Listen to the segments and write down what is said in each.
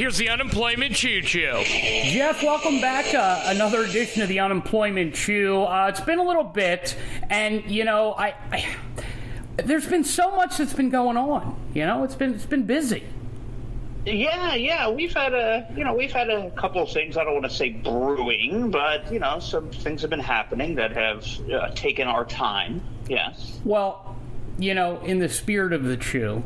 here's the Unemployment Choo-Choo. Jeff, welcome back to another edition of the Unemployment Chew. It's been a little bit, and there's been so much that's been going on. It's been busy. Yeah. We've had a couple of things. I don't want to say brewing, but some things have been happening that have taken our time. Yes. Well, in the spirit of the chew,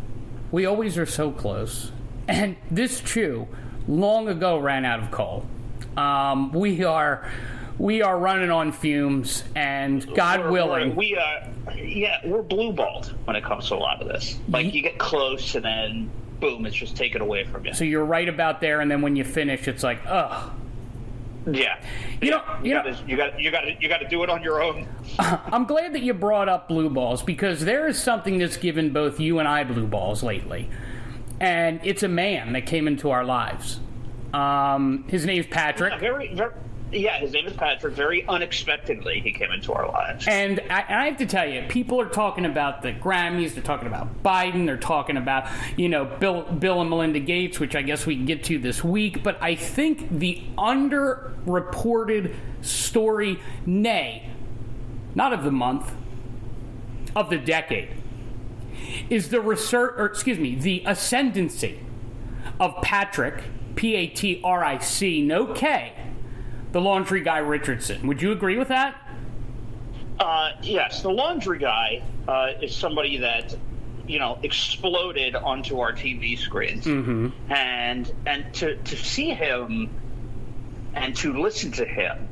we always are so close, and this chew long ago ran out of coal. We are running on fumes, and God willing, we're blue balled when it comes to a lot of this. Like you get close, and then boom, it's just taken away from you. So you're right about there, and then when you finish, it's like, ugh. Yeah. You got to do it on your own. I'm glad that you brought up blue balls, because there is something that's given both you and I blue balls lately, and it's a man that came into our lives. His name's Patric. His name is Patric. Very unexpectedly, he came into our lives. And I have to tell you, people are talking about the Grammys. They're talking about Biden. They're talking about, Bill and Melinda Gates, which I guess we can get to this week. But I think the underreported story, not of the month, of the decade, is the ascendancy of Patric, Patric, no K, the laundry guy Richardson. Would you agree with that? Yes, the laundry guy is somebody that exploded onto our TV screens, and to see him and to listen to him,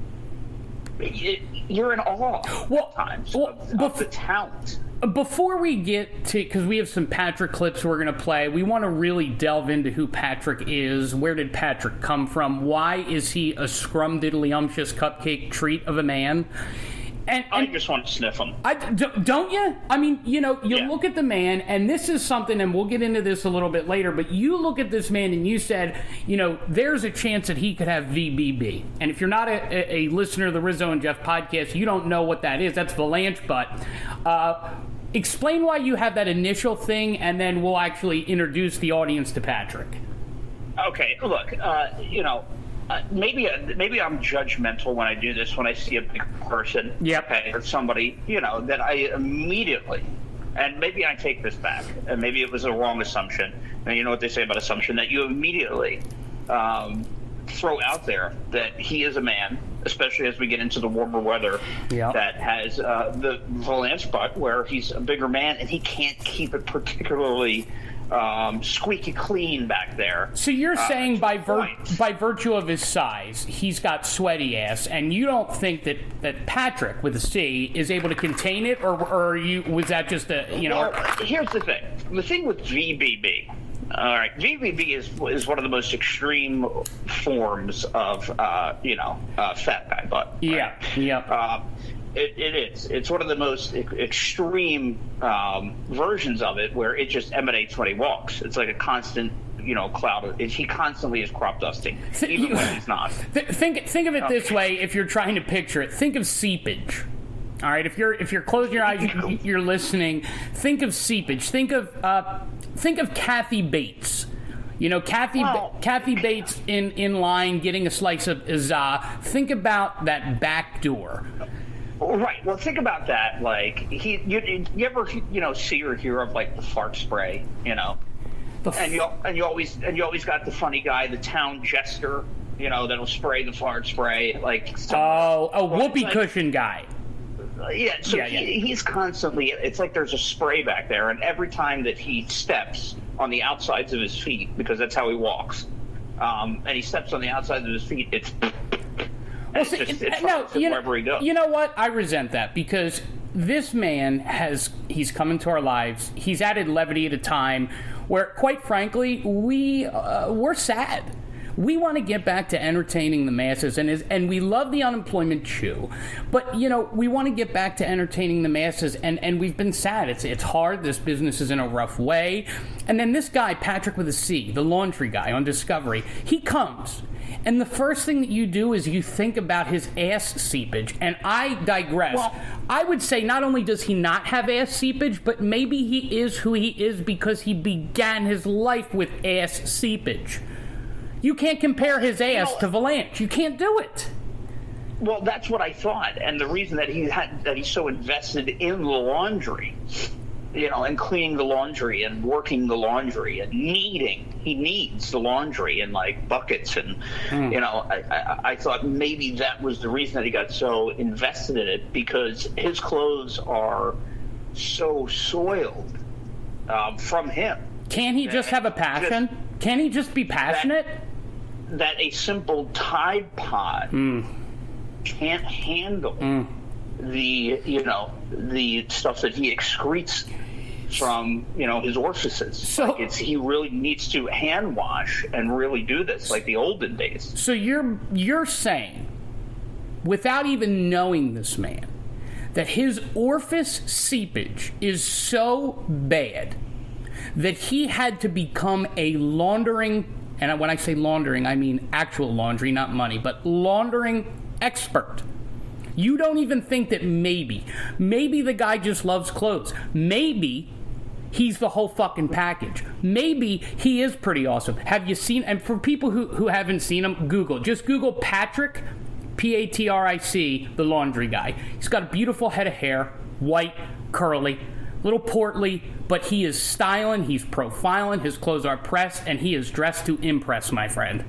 you're in awe at times of the talent. Before we get to, because we have some Patric clips we're going to play, we want to really delve into who Patric is. Where did Patric come from? Why is he a scrum-diddly-umptious cupcake treat of a man? And I just want to sniff him. Don't you? I mean, look at the man, and this is something, and we'll get into this a little bit later, but you look at this man and you said, there's a chance that he could have VBB. And if you're not a listener of the Rizzo and Jeff podcast, you don't know what that is. That's Valanche butt. Explain why you have that initial thing, and then we'll actually introduce the audience to Patric. Okay, look, maybe I'm judgmental when I do this, when I see a big person, or somebody, that I immediately, and maybe I take this back, and maybe it was a wrong assumption, and you know what they say about assumption, that you immediately throw out there that he is a man, especially as we get into the warmer weather, that has the Valanche butt, where he's a bigger man, and he can't keep it particularly squeaky clean back there. So you're saying by virtue of his size, he's got sweaty ass, and you don't think that Patric with a C is able to contain it, or was that just a Well, here's the thing. The thing with VBB. All right, VBB is one of the most extreme forms of fat guy butt. Right? It is. It's one of the most extreme versions of it, where it just emanates when he walks. It's like a constant, cloud. He constantly is crop dusting, even when he's not. Think of it this way: if you're trying to picture it, think of seepage. All right, if you're closing your eyes, you're listening. Think of seepage. Think of Kathy Bates. Kathy Bates in line getting a slice of Izza. Think about that back door. Right. Well, think about that. Like you ever see or hear of like the fart spray, and you always got the funny guy, the town jester, that'll spray the fart spray like. Whoopee cushion guy. Yeah. So he's constantly. It's like there's a spray back there, and every time that he steps on the outsides of his feet, because that's how he walks, and he steps on the outsides of his feet, it's. Wherever he goes. You know what? I resent that, because this man he's come into our lives. He's added levity at a time where, quite frankly, we're sad. We want to get back to entertaining the masses, and we love the Unemployment Chew, but we want to get back to entertaining the masses, and we've been sad. It's hard. This business is in a rough way. And then this guy, Patric with a C, the laundry guy on Discovery, he comes. And the first thing that you do is you think about his ass seepage. And I digress. Well, I would say not only does he not have ass seepage, but maybe he is who he is because he began his life with ass seepage. You can't compare his ass to Valanche. You can't do it. Well, that's what I thought, and the reason that he's so invested in the laundry, and cleaning the laundry and working the laundry and he needs the laundry in like buckets, and I thought maybe that was the reason that he got so invested in it, because his clothes are so soiled from him. Can he just have a passion? Can he just be passionate? That a simple Tide Pod can't handle the stuff that he excretes from his orifices. So he really needs to hand wash and really do this like the olden days. So you're saying, without even knowing this man, that his orifice seepage is so bad that he had to become a laundering, and when I say laundering, I mean actual laundry, not money, but laundering expert. You don't even think that maybe the guy just loves clothes. Maybe he's the whole fucking package. Maybe he is pretty awesome. Have you seen, and for people who haven't seen him, just Google Patric, Patric, the laundry guy. He's got a beautiful head of hair, white, curly, little portly, but he is styling, he's profiling, his clothes are pressed, and he is dressed to impress, my friend.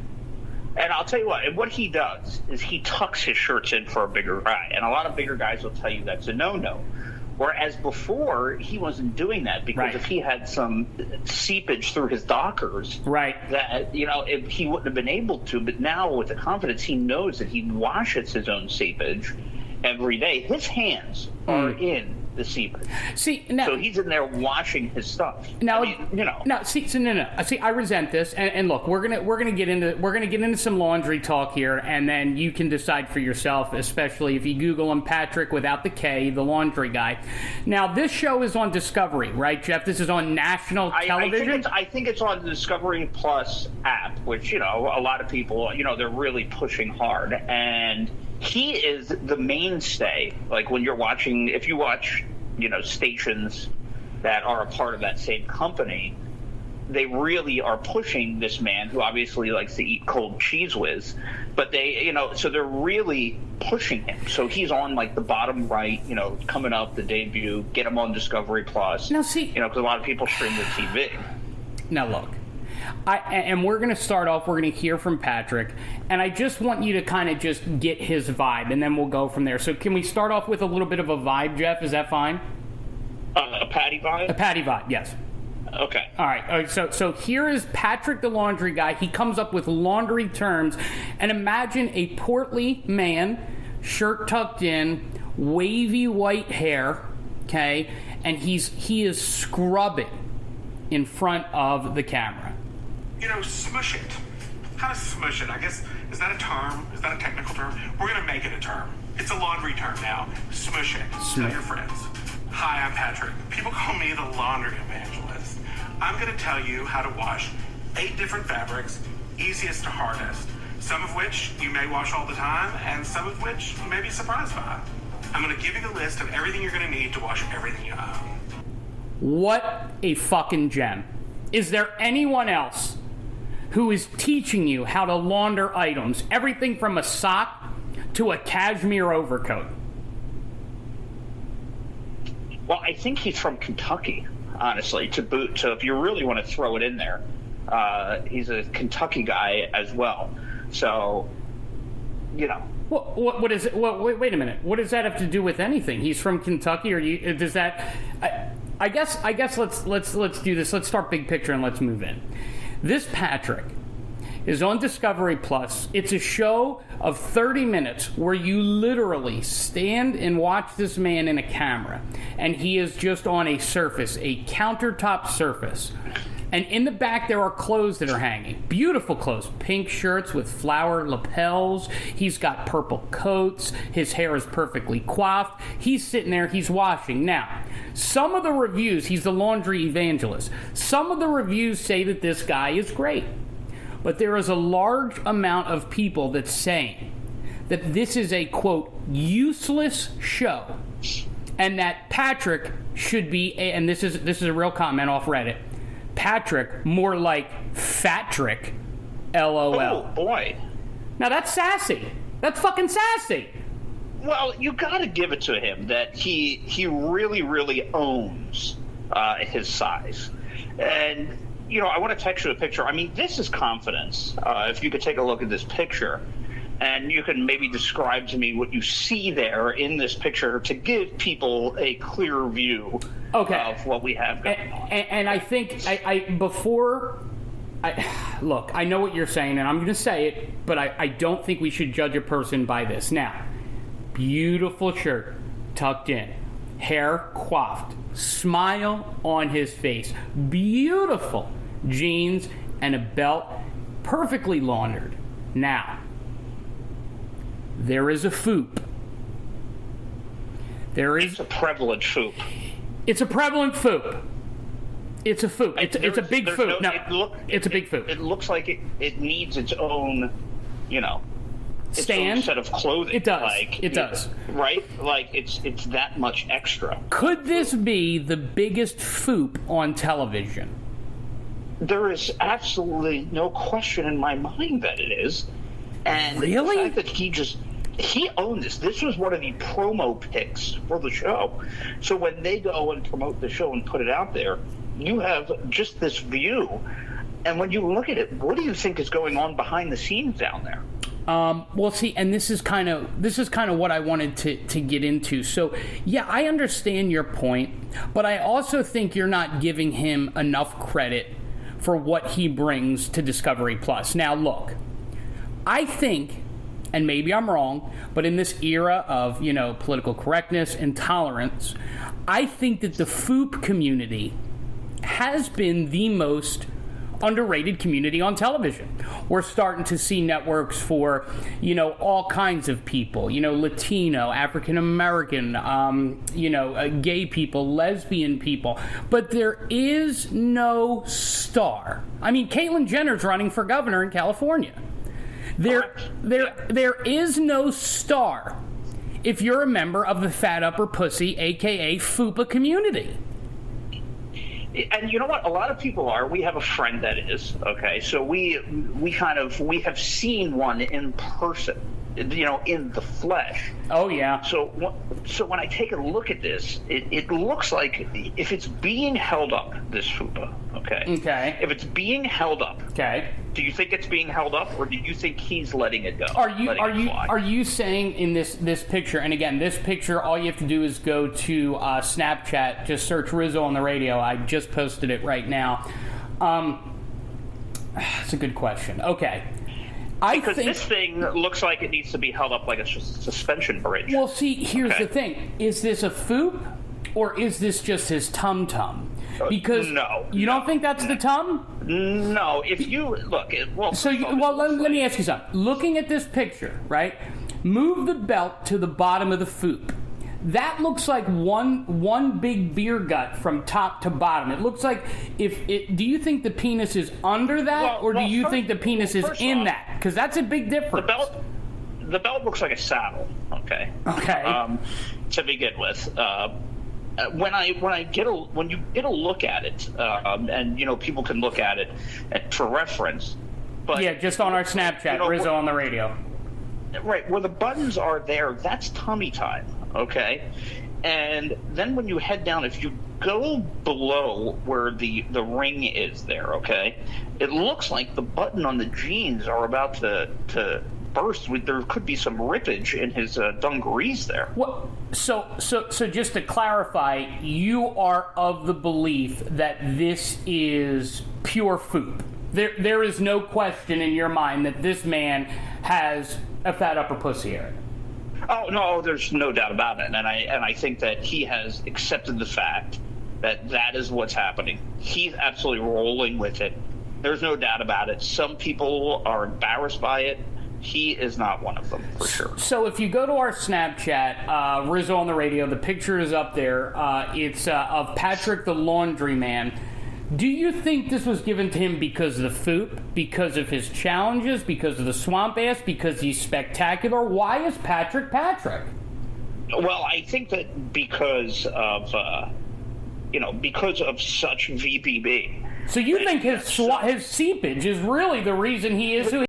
And I'll tell you what he does is he tucks his shirts in for a bigger guy. And a lot of bigger guys will tell you that's a no-no. Whereas before, he wasn't doing that, because if he had some seepage through his dockers, that, if he wouldn't have been able to. But now with the confidence, he knows that he washes his own seepage every day. His hands are in the seepage. See, now, so he's in there washing his stuff. Now, See, I resent this, and look, we're gonna get into some laundry talk here, and then you can decide for yourself. Especially if you Google him, Patric without the K, the laundry guy. Now, this show is on Discovery, right, Jeff? This is on national television. I think it's on the Discovery Plus app, which a lot of people they're really pushing hard, and he is the mainstay. Like when you're watching, if you watch, stations that are a part of that same company, they really are pushing this man who obviously likes to eat cold cheese whiz, but they, so they're really pushing him. So he's on like the bottom right, coming up, the debut, get him on Discovery Plus. Now see, because a lot of people stream the TV. Now look, and we're going to start off, we're going to hear from Patric, and I just want you to kind of just get his vibe, and then we'll go from there. So can we start off with a little bit of a vibe, Jeff? Is that fine? A Patty vibe? A Patty vibe, yes. Okay. All right. So here is Patric, the laundry guy. He comes up with laundry terms, and imagine a portly man, shirt tucked in, wavy white hair, okay, and he is scrubbing in front of the camera. Smush it. How to smush it? I guess, is that a term? Is that a technical term? We're going to make it a term. It's a laundry term now. Smush it. Tell your friends. Hi, I'm Patric. People call me the laundry evangelist. I'm going to tell you how to wash 8 different fabrics, easiest to hardest. Some of which you may wash all the time, and some of which you may be surprised by. I'm going to give you the list of everything you're going to need to wash everything you own. What a fucking gem. Is there anyone else who is teaching you how to launder items, everything from a sock to a cashmere overcoat? Well, I think he's from Kentucky, honestly, to boot. So if you really want to throw it in there, he's a Kentucky guy as well. So, What is it? Wait a minute. What does that have to do with anything? He's from Kentucky, or does that? I guess let's do this. Let's start big picture and let's move in. This Patric is on Discovery Plus. It's a show of 30 minutes where you literally stand and watch this man in a camera, and he is just on a surface, a countertop surface. And in the back, there are clothes that are hanging. Beautiful clothes. Pink shirts with flower lapels. He's got purple coats. His hair is perfectly coiffed. He's sitting there. He's washing. Now, some of the reviews, he's the laundry evangelist. Some of the reviews say that this guy is great. But there is a large amount of people that's saying that this is a, quote, useless show. And that Patric should be, and this is a real comment off Reddit, Patric, more like Fatric, LOL. Oh, boy. Now, that's sassy. That's fucking sassy. Well, you got to give it to him that he really, really owns his size. And, I want to text you a picture. I mean, this is confidence. If you could take a look at this picture, and you can maybe describe to me what you see there in this picture to give people a clear view of what we have going on. And I think look, I know what you're saying, and I'm going to say it, but I don't think we should judge a person by this. Now, beautiful shirt, tucked in, hair coiffed, smile on his face, beautiful jeans and a belt, perfectly laundered. Now, there is a FUPA. It's a prevalent FUPA. It's a prevalent FUPA. It's a FUPA. It's a big FUPA. It's a big FUPA. It looks like it needs its own, its stand own set of clothing. It does. It does. Right? Like it's that much extra. Could this be the biggest FUPA on television? There is absolutely no question in my mind that it is. And really? The fact that he owned this. This was one of the promo picks for the show. So when they go and promote the show and put it out there, you have just this view. And when you look at it, what do you think is going on behind the scenes down there? Well, see, and this is kind of what I wanted to get into. So, yeah, I understand your point, but I also think you're not giving him enough credit for what he brings to Discovery Plus. Now, look, I think, and maybe I'm wrong, but in this era of, political correctness and tolerance, I think that the FUPA community has been the most underrated community on television. We're starting to see networks for, all kinds of people, Latino, African American, gay people, lesbian people. But there is no star. I mean, Caitlyn Jenner's running for governor in California. There is no star if you're a member of the Fat Upper Pussy, a.k.a. FUPA community. And you know what? A lot of people are. We have a friend that is, okay? So we have seen one in person, in the flesh. Oh, yeah. So when I take a look at this, it looks like if it's being held up, this FUPA, okay? Okay. If it's being held up, okay. Do you think it's being held up, or do you think he's letting it go? Are you saying in this picture? And again, this picture, all you have to do is go to Snapchat, just search Rizzo on the radio. I just posted it right now. That's a good question. Okay. Because this thing looks like it needs to be held up like a suspension bridge. Well, see, here's the thing. Is this a FUPA, or is this just his tum-tum? Because you don't think that's the tum? No. If you look, let me ask you something. Looking at this picture, right? Move the belt to the bottom of the FUPA. That looks like one big beer gut from top to bottom. It looks like do you think the penis is under that, or do you think the penis is in that? Because that's a big difference. The belt looks like a saddle. Okay. Okay. To begin with. When you get a look at it, and people can look at it for reference, but yeah, just on our Snapchat, Rizzo on the radio. Right, where the buttons are there, that's tummy time, okay? And then when you head down, if you go below where the ring is there, okay, it looks like the button on the jeans are about to burst. There could be some rippage in his dungarees there. Well, so just to clarify, you are of the belief that this is pure FUPA. There is no question in your mind that this man has a fat upper pussy area. Oh no, there's no doubt about it, and I think that he has accepted the fact that is what's happening. He's absolutely rolling with it. There's no doubt about it. Some people are embarrassed by it. He is not one of them, for sure. So if you go to our Snapchat, Rizzo on the radio, the picture is up there. It's of Patric the laundryman. Do you think this was given to him because of the FUPA, because of his challenges, because of the swamp ass, because he's spectacular? Why is Patric Patric? Well, I think that because of such VPB. So you think his seepage is really the reason he is who